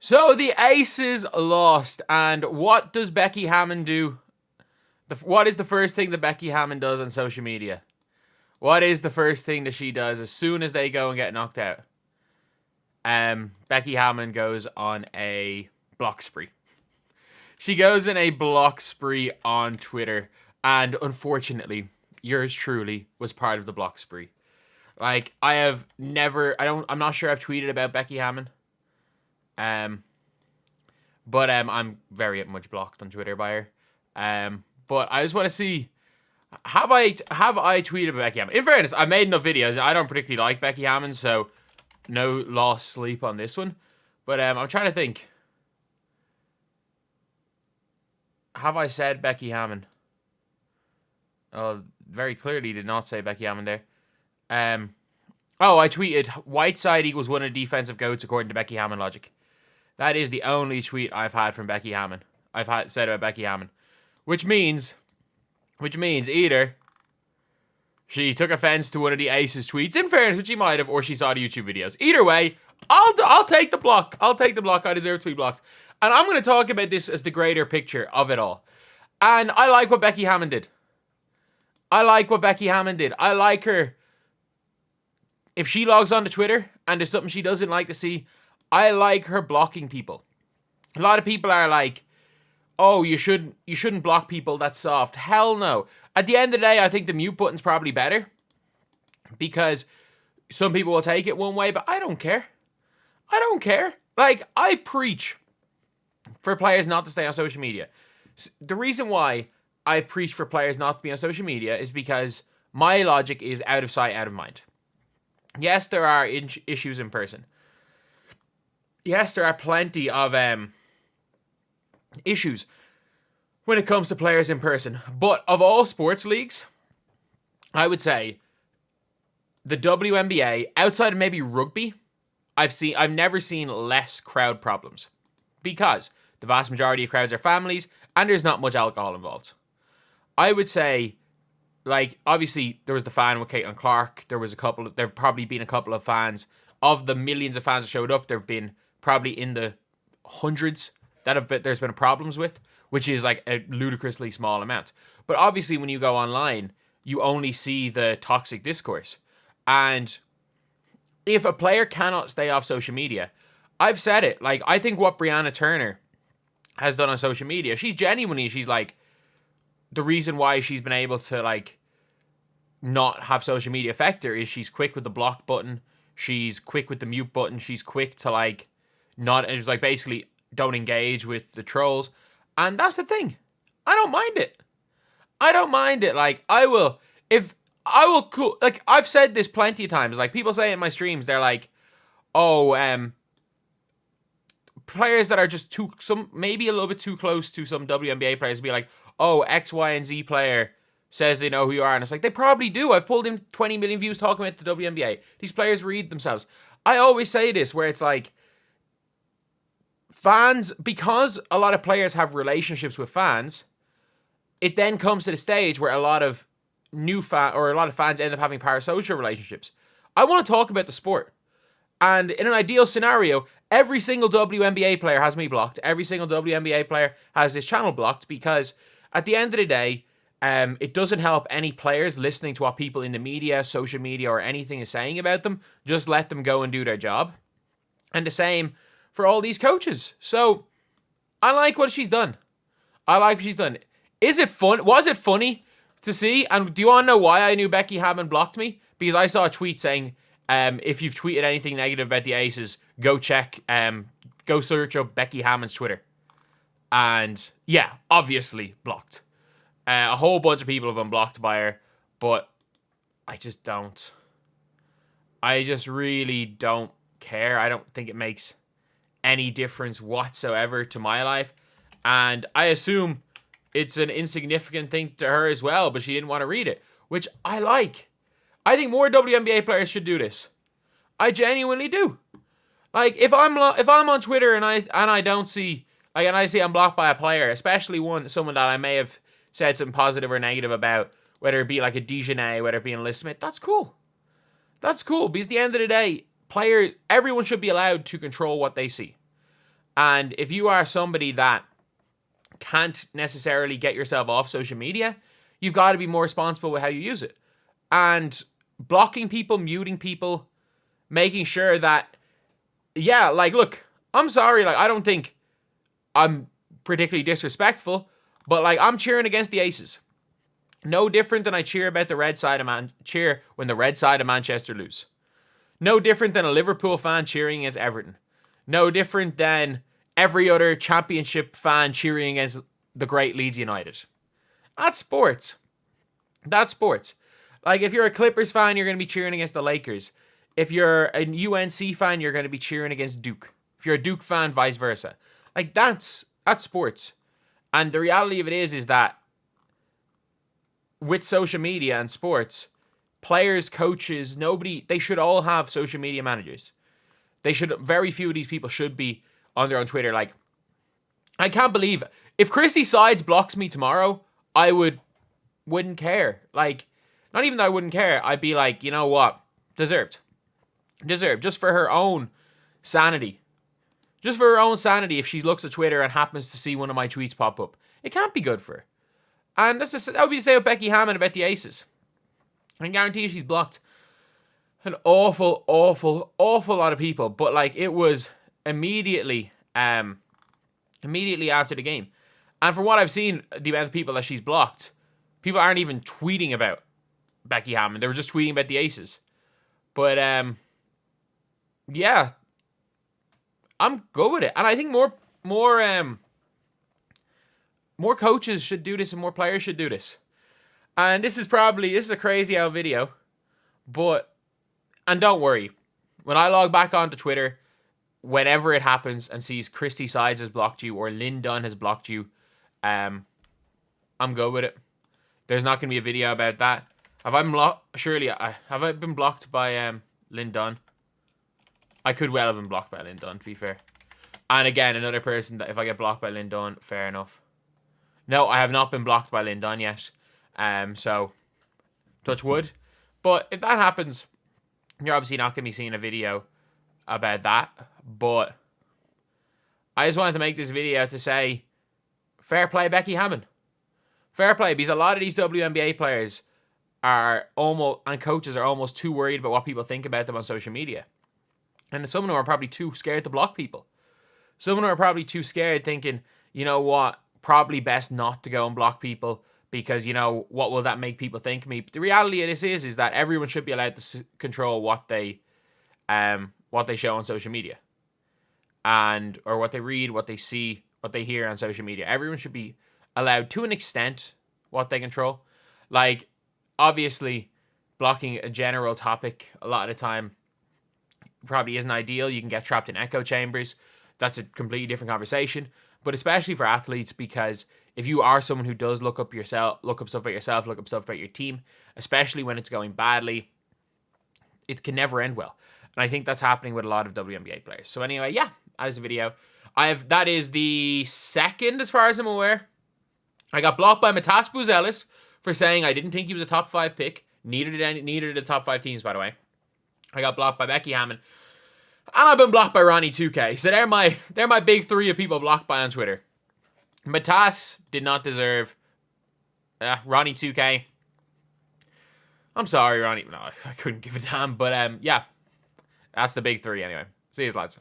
So the Aces lost, and what does Becky Hammon do? What is the first thing that Becky Hammon does on social media? What is the first thing that she does as soon as they go and get knocked out? Becky Hammon goes on a block spree. She goes in a block spree on Twitter, and unfortunately, yours truly was part of the block spree. Like, I'm not sure I've tweeted about Becky Hammon. But I'm very much blocked on Twitter by her. But I just want to see, have I tweeted about Becky Hammon? In fairness, I made enough videos. I don't particularly like Becky Hammon, so no lost sleep on this one. But I'm trying to think. Have I said Becky Hammon? Oh, very clearly did not say Becky Hammon there. I tweeted, Whiteside equals one of the defensive goats according to Becky Hammon logic. That is the only tweet I've had from Becky Hammon. Said about Becky Hammon. Which means either she took offense to one of the Aces tweets, in fairness, which she might have, or she saw the YouTube videos. Either way, I'll take the block. I'll take the block. I deserve to be blocked. And I'm going to talk about this as the greater picture of it all. And I like what Becky Hammon did. I like her. If she logs on to Twitter and there's something she doesn't like to see, I like her blocking people. A lot of people are like, oh, you shouldn't block people, that's soft. Hell no. At the end of the day, I think the mute button's probably better. Because some people will take it one way, but I don't care. Like, I preach for players not to stay on social media. The reason why I preach for players not to be on social media is because my logic is out of sight, out of mind. Yes, there are issues in person. Yes, there are plenty of issues when it comes to players in person. But of all sports leagues, I would say the WNBA, outside of maybe rugby, I've never seen less crowd problems. Because the vast majority of crowds are families and there's not much alcohol involved. I would say, like, obviously there was the fan with Caitlin Clark. There've probably been a couple of fans. Of the millions of fans that showed up, there've been probably in the hundreds there's been problems with, which is like a ludicrously small amount. But obviously when you go online, you only see the toxic discourse. And if a player cannot stay off social media, I've said it, like, I think what Breanna Turner has done on social media, she's like, the reason why she's been able to, like, not have social media affect her is she's quick with the block button, she's quick with the mute button, she's quick to, like, it's like, basically, don't engage with the trolls. And that's the thing. I don't mind it. Like, like, I've said this plenty of times. Like, people say in my streams, they're like, oh, players that are just maybe a little bit too close to some WNBA players be like, oh, X, Y, and Z player says they know who you are. And it's like, they probably do. I've pulled in 20 million views talking about the WNBA. These players read themselves. I always say this, where it's like, fans, because a lot of players have relationships with fans, it then comes to the stage where a lot of fans end up having parasocial relationships. I want to talk about the sport. And in an ideal scenario, every single WNBA player has me blocked. Every single WNBA player has this channel blocked, because at the end of the day, it doesn't help any players listening to what people in the media, social media, or anything is saying about them. Just let them go and do their job. And the same for all these coaches. So, I like what she's done. Is it fun? Was it funny to see? And do you want to know why I knew Becky Hammon blocked me? Because I saw a tweet saying, if you've tweeted anything negative about the Aces, go search up Becky Hammon's Twitter. And yeah, obviously blocked. A whole bunch of people have been blocked by her, but I just really don't care. I don't think it makes any difference whatsoever to my life. And I assume it's an insignificant thing to her as well, but she didn't want to read it, which I like. I think more WNBA players should do this. I genuinely do. Like, if I'm on Twitter and I don't see, like, and I see I'm blocked by a player, especially someone that I may have said something positive or negative about, whether it be like a Dejanay, whether it be an Liz Smith, that's cool. That's cool, because at the end of the day, everyone should be allowed to control what they see. And if you are somebody that can't necessarily get yourself off social media, you've got to be more responsible with how you use it. And blocking people, muting people, making sure that, yeah, like, look, I'm sorry, like, I don't think I'm particularly disrespectful, but, like, I'm cheering against the Aces. No different than I cheer about the red side of cheer when the red side of Manchester lose. No different than a Liverpool fan cheering against Everton. No different than every other championship fan cheering against the great Leeds United. That's sports. That's sports. Like, if you're a Clippers fan, you're going to be cheering against the Lakers. If you're a UNC fan, you're going to be cheering against Duke. If you're a Duke fan, vice versa. Like, that's sports. And the reality of it is that with social media and sports, players, coaches, nobody, they should all have social media managers. Very few of these people should be on their own Twitter. Like, I can't believe it. If Christy Sides blocks me tomorrow, I wouldn't care. Like, not even that I wouldn't care. I'd be like, you know what? Deserved. Just for her own sanity. Just for her own sanity, if she looks at Twitter and happens to see one of my tweets pop up. It can't be good for her. And that would be the same with Becky Hammon about the Aces. I can guarantee you she's blocked an awful, awful, awful lot of people. But, like, it was immediately after the game. And from what I've seen, the amount of people that she's blocked, people aren't even tweeting about Becky Hammon. They were just tweeting about the Aces. But, yeah, I'm good with it. And I think more coaches should do this and more players should do this. And this is a crazy out video. And don't worry, when I log back onto Twitter, whenever it happens and sees Christy Sides has blocked you or Lynn Dunn has blocked you, I'm good with it. There's not going to be a video about that. Have I been blocked by Lynn Dunn? I could well have been blocked by Lynn Dunn, to be fair. And again, another person that if I get blocked by Lynn Dunn, fair enough. No, I have not been blocked by Lynn Dunn yet. So, touch wood. But if that happens, you're obviously not going to be seeing a video about that. But I just wanted to make this video to say, fair play, Becky Hammon. Fair play, because a lot of these WNBA players and coaches are almost too worried about what people think about them on social media. And some of them are probably too scared to block people. Some of them are probably too scared thinking, you know what, probably best not to go and block people because, you know, what will that make people think of me? But the reality of this is that everyone should be allowed to control what they show on social media. Or what they read, what they see, what they hear on social media. Everyone should be allowed, to an extent, what they control. Like, obviously, blocking a general topic a lot of the time probably isn't ideal. You can get trapped in echo chambers. That's a completely different conversation. But especially for athletes, because if you are someone who does look up stuff about yourself, look up stuff about your team, especially when it's going badly, it can never end well. And I think that's happening with a lot of WNBA players. So anyway, yeah, that is the video. That is the second, as far as I'm aware. I got blocked by Matas Buzelis for saying I didn't think he was a top 5 pick. Neither did the top 5 teams, by the way. I got blocked by Becky Hammon. And I've been blocked by Ronnie 2K. So they're my big 3 of people blocked by on Twitter. Matas did not deserve Ronnie 2K. I'm sorry, Ronnie. No, I couldn't give a damn. But yeah, that's the big 3 anyway. See you lads.